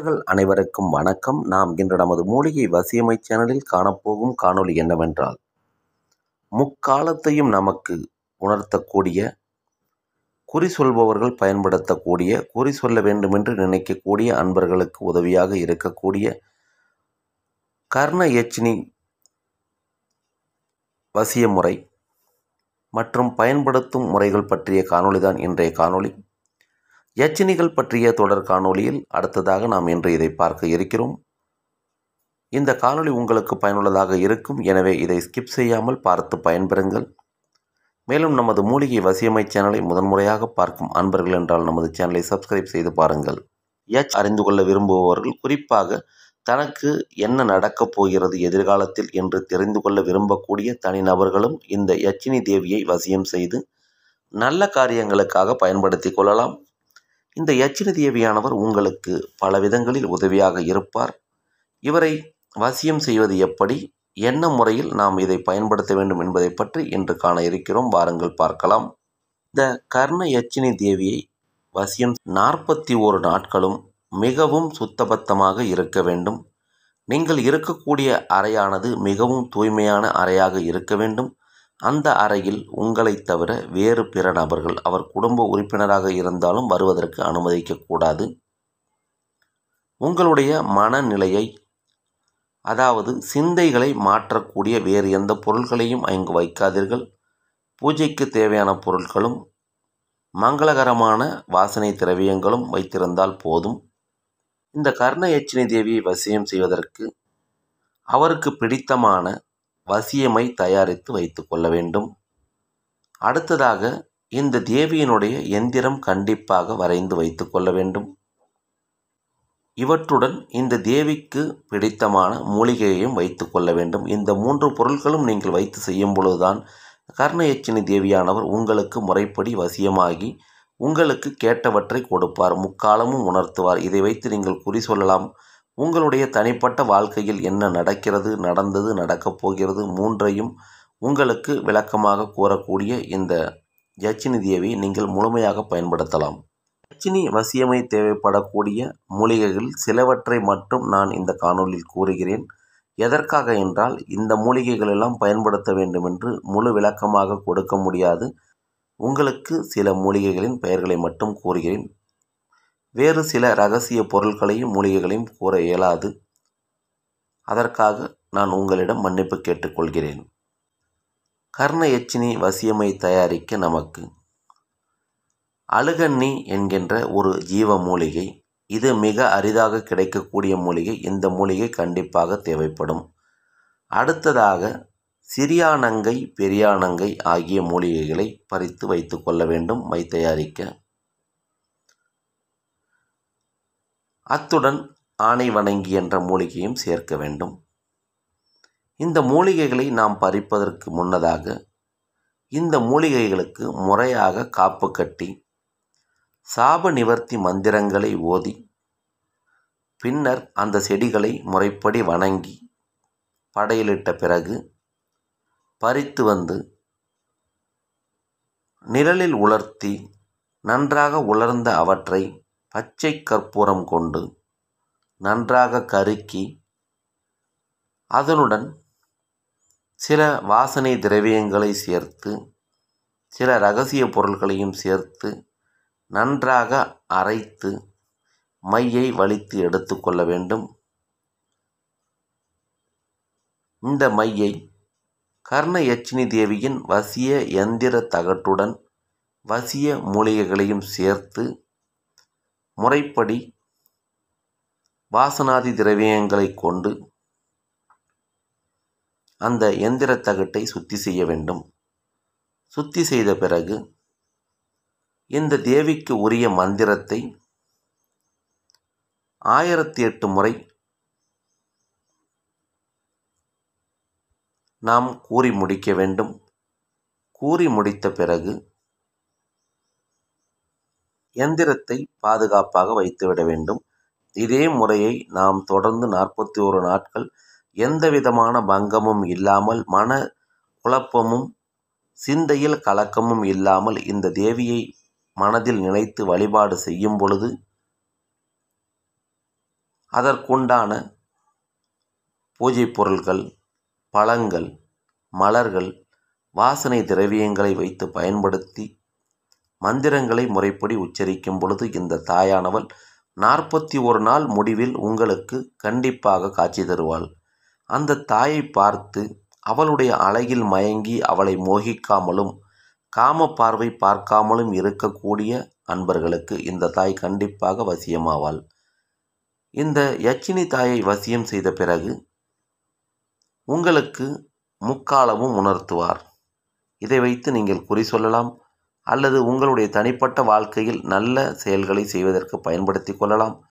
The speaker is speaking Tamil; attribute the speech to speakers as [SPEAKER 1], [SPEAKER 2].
[SPEAKER 1] நண்பர்கள் அனைவருக்கும் வணக்கம். நாம் இன்று நமது மூலிகை வசியமை சேனலில் காணப்போகும் காணொளி என்னவென்றால், முக்காலத்தையும் நமக்கு உணர்த்தக்கூடிய, குறி சொல்பவர்கள் பயன்படுத்தக்கூடிய, குறி சொல்ல வேண்டுமென்று நினைக்கக்கூடிய அன்பர்களுக்கு உதவியாக இருக்கக்கூடிய கர்ண யட்சினி வசிய முறை மற்றும் பயன்படுத்தும் முறைகள் பற்றிய காணொளிதான் இன்றைய காணொளி. யட்சினிகள் பற்றிய தொடர் காணொளியில் அடுத்ததாக நாம் இன்று இதை பார்க்க இருக்கிறோம். இந்த காணொளி உங்களுக்கு பயனுள்ளதாக இருக்கும். எனவே இதை ஸ்கிப் செய்யாமல் பார்த்து பயன்பெறுங்கள். மேலும் நமது மூலிகை வசியமை சேனலை முதன்முறையாக பார்க்கும் அன்பர்கள் என்றால் நமது சேனலை சப்ஸ்கிரைப் செய்து பாருங்கள். அறிந்து கொள்ள விரும்புபவர்கள், குறிப்பாக தனக்கு என்ன நடக்கப் போகிறது எதிர்காலத்தில் என்று தெரிந்து கொள்ள விரும்பக்கூடிய தனிநபர்களும் இந்த யட்சினி தேவியை வசியம் செய்து நல்ல காரியங்களுக்காக பயன்படுத்தி கொள்ளலாம். இந்த யட்சினி தேவியானவர் உங்களுக்கு பல விதங்களில் உதவியாக இருப்பார். இவரை வசியம் செய்வது எப்படி, என்ன முறையில் நாம் இதை பயன்படுத்த வேண்டும் என்பதை பற்றி இன்று காண இருக்கிறோம். வாருங்கள் பார்க்கலாம். இந்த கர்ண யட்சினி தேவியை வசியம் 41 நாட்களும் மிகவும் சுத்தபத்தமாக இருக்க வேண்டும். நீங்கள் இருக்கக்கூடிய அறையானது மிகவும் தூய்மையான அறையாக இருக்க வேண்டும். அந்த அறையில் உங்களை தவிர வேறு பிற நபர்கள், அவர் குடும்ப உறுப்பினராக இருந்தாலும் வருவதற்கு அனுமதிக்கக்கூடாது. உங்களுடைய மனநிலையை, அதாவது சிந்தைகளை மாற்றக்கூடிய வேறு எந்த பொருட்களையும் அங்கு வைக்காதீர்கள். பூஜைக்கு தேவையான பொருட்களும் மங்களகரமான வாசனை திரவியங்களும் வைத்திருந்தால் போதும். இந்த கர்ண யட்சினி தேவியை வசியம் செய்வதற்கு அவருக்கு பிடித்தமான வசியமை தயாரித்து வைத்து கொள்ள வேண்டும். அடுத்ததாக இந்த தேவியினுடைய எந்திரம் கண்டிப்பாக வரைந்து வைத்து கொள்ள வேண்டும். இவற்றுடன் இந்த தேவிக்கு பிடித்தமான மூலிகையையும் வைத்து கொள்ள வேண்டும். இந்த 3 பொருட்களும் நீங்கள் வைத்து செய்யும் பொழுதுதான் கர்ண யட்சினி தேவியானவர் உங்களுக்கு முறைப்படி வசியமாகி உங்களுக்கு கேட்டவற்றை கொடுப்பார், முக்காலமும் உணர்த்துவார். இதை வைத்து நீங்கள் குறி சொல்லலாம். உங்களுடைய தனிப்பட்ட வாழ்க்கையில் என்ன நடக்கிறது, நடந்தது, நடக்கப் போகிறது, 3ஐயும் உங்களுக்கு விளக்கமாக கூறக்கூடிய இந்த யட்சினி தேவியை நீங்கள் முழுமையாக பயன்படுத்தலாம். யட்சினி வசியமை தேவைப்படக்கூடிய மூலிகைகள் சிலவற்றை மட்டும் நான் இந்த காணொலியில் கூறுகிறேன். எதற்காக என்றால், இந்த மூலிகைகள் எல்லாம் பயன்படுத்த வேண்டும் என்று முழு விளக்கமாக கொடுக்க முடியாது. உங்களுக்கு சில மூலிகைகளின் பெயர்களை மட்டும் கூறுகிறேன். வேறு சில இரகசிய பொருட்களையும் மூலிகைகளையும் கூற இயலாது. அதற்காக நான் உங்களிடம் மன்னிப்பு கேட்டுக்கொள்கிறேன். கர்ண யட்சினி வசியமை தயாரிக்க நமக்கு அழுகண்ணி என்கின்ற ஒரு ஜீவ மூலிகை, இது மிக அரிதாக கிடைக்கக்கூடிய மூலிகை. இந்த மூலிகை கண்டிப்பாக தேவைப்படும். அடுத்ததாக சிறியானங்கை, பெரியானங்கை ஆகிய மூலிகைகளை பறித்து வைத்து கொள்ள வேண்டும் மை தயாரிக்க. அத்துடன் ஆனை வணங்கி என்ற மூலிகையும் சேர்க்க வேண்டும். இந்த மூலிகைகளை நாம் பறிப்பதற்கு முன்னதாக இந்த மூலிகைகளுக்கு முறையாக காப்பு கட்டி சாப நிவர்த்தி மந்திரங்களை ஓதி பின்னர் அந்த செடிகளை முறைப்படி வணங்கி படையலிட்ட பிறகு பறித்து வந்து நிழலில் உலர்த்தி நன்றாக உலர்ந்த அவற்றை பச்சை கற்பூரம் கொண்டு நன்றாக கருக்கி அதனுடன் சில வாசனை திரவியங்களை சேர்த்து சில இரகசிய பொருட்களையும் சேர்த்து நன்றாக அரைத்து மையை வலித்து எடுத்து கொள்ள வேண்டும். இந்த மையை கர்ண யட்சினி தேவியின் வசிய எந்திர தகட்டுடன் வசிய மூலிகைகளையும் சேர்த்து முறைப்படி வாசனாதி திரவியங்களை கொண்டு அந்த எந்திர தகட்டை சுத்தி செய்ய வேண்டும். சுத்தி செய்த பிறகு இந்த தேவிக்கு உரிய மந்திரத்தை 1008 முறை நாம் கூறி முடிக்க வேண்டும். கூறி முடித்த பிறகு எந்திரத்தை பாதுகாப்பாக வைத்துவிட வேண்டும். இதே முறையை நாம் தொடர்ந்து 41 நாட்கள் எந்தவிதமான பங்கமும் இல்லாமல், மன குழப்பமும் சிந்தையில் கலக்கமும் இல்லாமல் இந்த தேவியை மனதில் நினைத்து வழிபாடு செய்யும் பொழுது அதற்குண்டான பூஜை பொருள்கள், பழங்கள், மலர்கள், வாசனை திரவியங்களை வைத்து பயன்படுத்தி மந்திரங்களை முறைப்படி உச்சரிக்கும் பொழுது இந்த தாயானவள் 41 நாள் முடிவில் உங்களுக்கு கண்டிப்பாக காட்சி தருவாள். அந்த தாயை பார்த்து அவளுடைய அழகில் மயங்கி அவளை மோகிக்காமலும் காம பார்வை பார்க்காமலும் இருக்கக்கூடிய அன்பர்களுக்கு இந்த தாய் கண்டிப்பாக வசியமாவாள். இந்த யட்சினி தாயை வசியம் செய்த பிறகு உங்களுக்கு முக்காலமும் உணர்த்துவார். இதை வைத்து நீங்கள் குறி சொல்லலாம் அல்லது உங்களுடைய தனிப்பட்ட வாழ்க்கையில் நல்ல செயல்களை செய்வதற்கு பயன்படுத்தி கொள்ளலாம்.